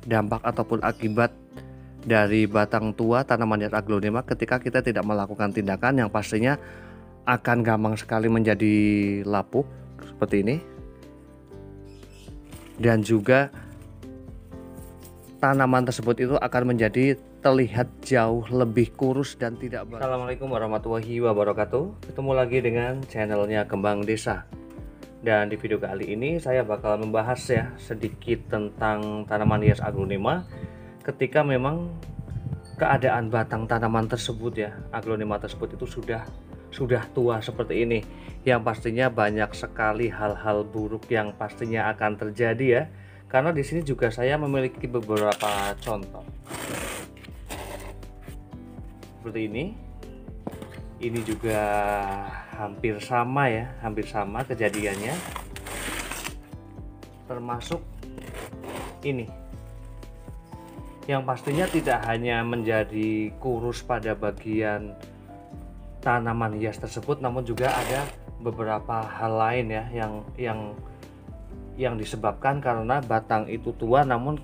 dampak ataupun akibat dari batang tua tanaman hias aglonema ketika kita tidak melakukan tindakan yang pastinya akan gampang sekali menjadi lapuk seperti ini, dan juga tanaman tersebut itu akan menjadi terlihat jauh lebih kurus dan tidak bagus. Assalamualaikum warahmatullahi wabarakatuh. Ketemu lagi dengan channelnya Kembang Desa. Dan di video kali ini saya bakal membahas ya sedikit tentang tanaman hias aglonema ketika memang keadaan batang tanaman tersebut ya, aglonema tersebut itu sudah tua seperti ini, yang pastinya banyak sekali hal-hal buruk yang pastinya akan terjadi ya. Karena di sini juga saya memiliki beberapa contoh seperti ini. Ini juga hampir sama ya, hampir sama kejadiannya, termasuk ini yang pastinya tidak hanya menjadi kurus pada bagian tanaman hias tersebut, namun juga ada beberapa hal lain ya yang disebabkan karena batang itu tua namun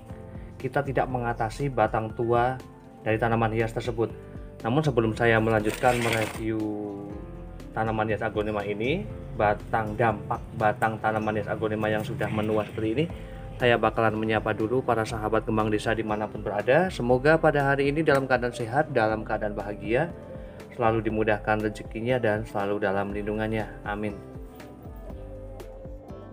kita tidak mengatasi batang tua dari tanaman hias tersebut. Namun sebelum saya melanjutkan mereview tanaman hias aglonema ini, dampak batang tanaman hias aglonema yang sudah menua seperti ini, saya bakalan menyapa dulu para sahabat Kembang Desa dimanapun berada. Semoga pada hari ini dalam keadaan sehat, dalam keadaan bahagia, selalu dimudahkan rezekinya dan selalu dalam lindungannya, amin.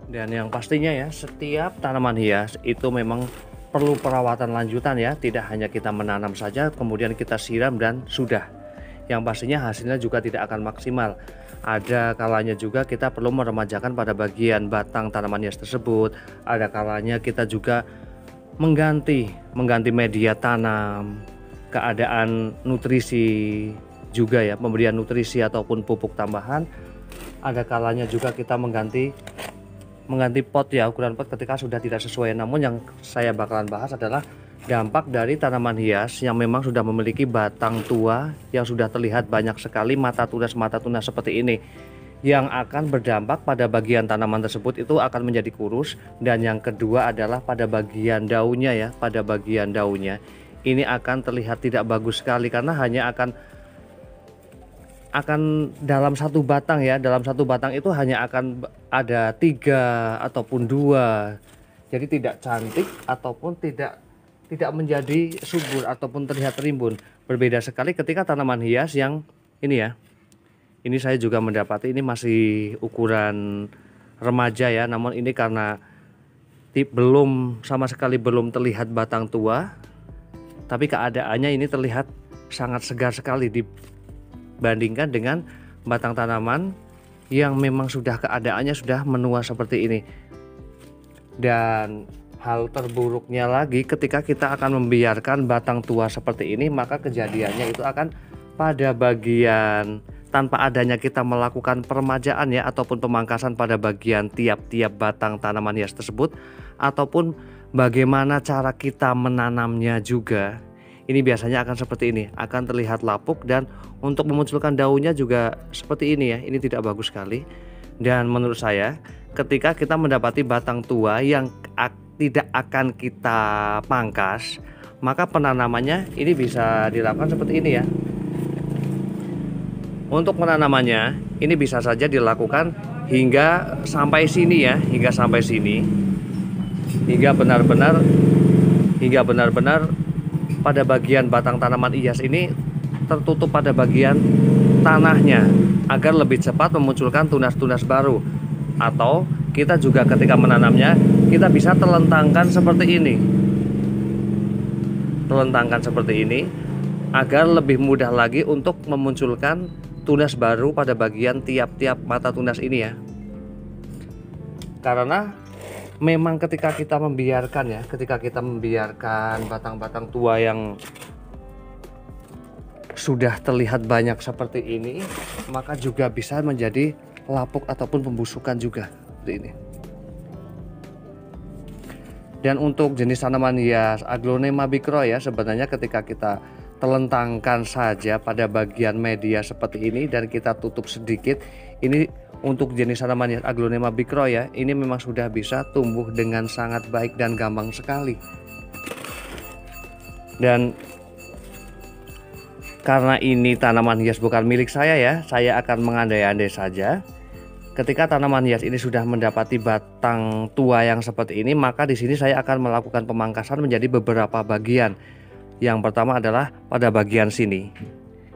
Dan yang pastinya ya, setiap tanaman hias itu memang perlu perawatan lanjutan ya, tidak hanya kita menanam saja kemudian kita siram dan sudah, yang pastinya hasilnya juga tidak akan maksimal. Ada kalanya juga kita perlu meremajakan pada bagian batang tanaman hias tersebut. Ada kalanya kita juga mengganti media tanam, keadaan nutrisi juga ya, pemberian nutrisi ataupun pupuk tambahan. Ada kalanya juga kita mengganti pot ya, ukuran pot ketika sudah tidak sesuai. Namun yang saya bakalan bahas adalah dampak dari tanaman hias yang memang sudah memiliki batang tua yang sudah terlihat banyak sekali mata tunas seperti ini, yang akan berdampak pada bagian tanaman tersebut itu akan menjadi kurus. Dan yang kedua adalah pada bagian daunnya ya, pada bagian daunnya ini akan terlihat tidak bagus sekali karena hanya akan dalam satu batang ya, dalam satu batang itu hanya akan ada 3 ataupun 2, jadi tidak cantik ataupun tidak menjadi subur ataupun terlihat rimbun. Berbeda sekali ketika tanaman hias yang ini ya, ini saya juga mendapati ini masih ukuran remaja ya, namun ini karena belum sama sekali belum terlihat batang tua, tapi keadaannya ini terlihat sangat segar sekali dibandingkan dengan batang tanaman yang memang sudah keadaannya sudah menua seperti ini. Dan hal terburuknya lagi ketika kita akan membiarkan batang tua seperti ini, maka kejadiannya itu akan pada bagian tanpa adanya kita melakukan peremajaan ya ataupun pemangkasan pada bagian tiap-tiap batang tanaman hias tersebut, ataupun bagaimana cara kita menanamnya juga. Ini biasanya akan seperti ini, akan terlihat lapuk, dan untuk memunculkan daunnya juga seperti ini ya. Ini tidak bagus sekali. Dan menurut saya ketika kita mendapati batang tua yang tidak akan kita pangkas, maka penanamannya ini bisa dilakukan seperti ini ya. Untuk penanamannya ini bisa saja dilakukan hingga sampai sini ya, hingga sampai sini, hingga benar-benar pada bagian batang tanaman hias ini tertutup pada bagian tanahnya agar lebih cepat memunculkan tunas-tunas baru. Atau kita juga ketika menanamnya kita bisa telentangkan seperti ini, agar lebih mudah lagi untuk memunculkan tunas baru pada bagian tiap-tiap mata tunas ini ya. Karena memang ketika kita membiarkan batang-batang tua yang sudah terlihat banyak seperti ini, maka juga bisa menjadi lapuk ataupun pembusukan juga seperti ini. Dan untuk jenis tanaman hias aglonema bikro ya, sebenarnya ketika kita telentangkan saja pada bagian media seperti ini dan kita tutup sedikit, ini untuk jenis tanaman hias aglonema bikro ya, ini memang sudah bisa tumbuh dengan sangat baik dan gampang sekali. Dan karena ini tanaman hias bukan milik saya ya, saya akan mengandai-andai saja. Ketika tanaman hias ini sudah mendapati batang tua yang seperti ini, maka di sini saya akan melakukan pemangkasan menjadi beberapa bagian. Yang pertama adalah pada bagian sini.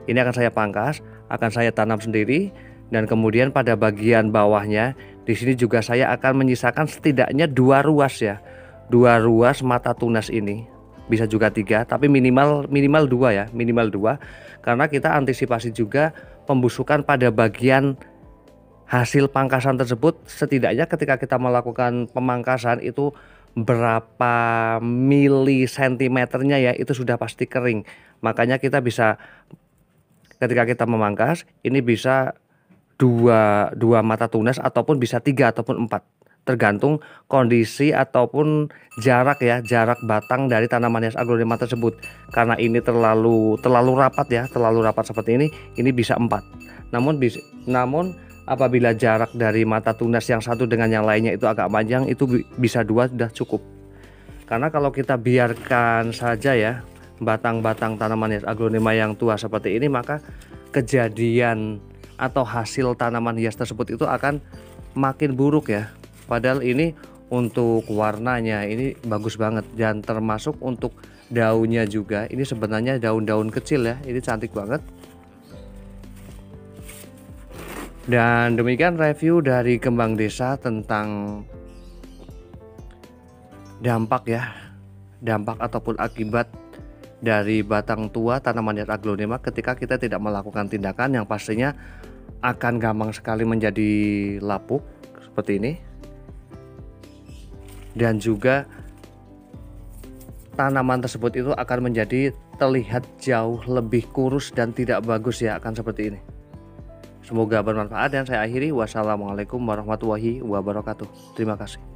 Ini akan saya pangkas, akan saya tanam sendiri, dan kemudian pada bagian bawahnya di sini juga saya akan menyisakan setidaknya 2 ruas ya. 2 ruas mata tunas ini. Bisa juga 3, tapi minimal 2 ya, minimal 2. Karena kita antisipasi juga pembusukan pada bagian hasil pangkasan tersebut. Setidaknya ketika kita melakukan pemangkasan itu berapa mili sentimeternya ya, itu sudah pasti kering. Makanya kita bisa, ketika kita memangkas ini bisa dua mata tunas ataupun bisa 3 ataupun 4, tergantung kondisi ataupun jarak ya, jarak batang dari tanaman hias aglonema tersebut. Karena ini terlalu rapat ya, terlalu rapat seperti ini bisa 4. Namun apabila jarak dari mata tunas yang satu dengan yang lainnya itu agak panjang, itu bisa 2 sudah cukup. Karena kalau kita biarkan saja ya batang-batang tanaman hias aglonema yang tua seperti ini, maka kejadian atau hasil tanaman hias tersebut itu akan makin buruk ya. Padahal ini untuk warnanya ini bagus banget, dan termasuk untuk daunnya juga. Ini sebenarnya daun-daun kecil ya, ini cantik banget. Dan demikian review dari Kembang Desa tentang dampak ataupun akibat dari batang tua tanaman hias aglonema ketika kita tidak melakukan tindakan yang pastinya akan gampang sekali menjadi lapuk seperti ini. Dan juga tanaman tersebut itu akan menjadi terlihat jauh lebih kurus dan tidak bagus ya, akan seperti ini. Semoga bermanfaat dan saya akhiri. Wassalamualaikum warahmatullahi wabarakatuh. Terima kasih.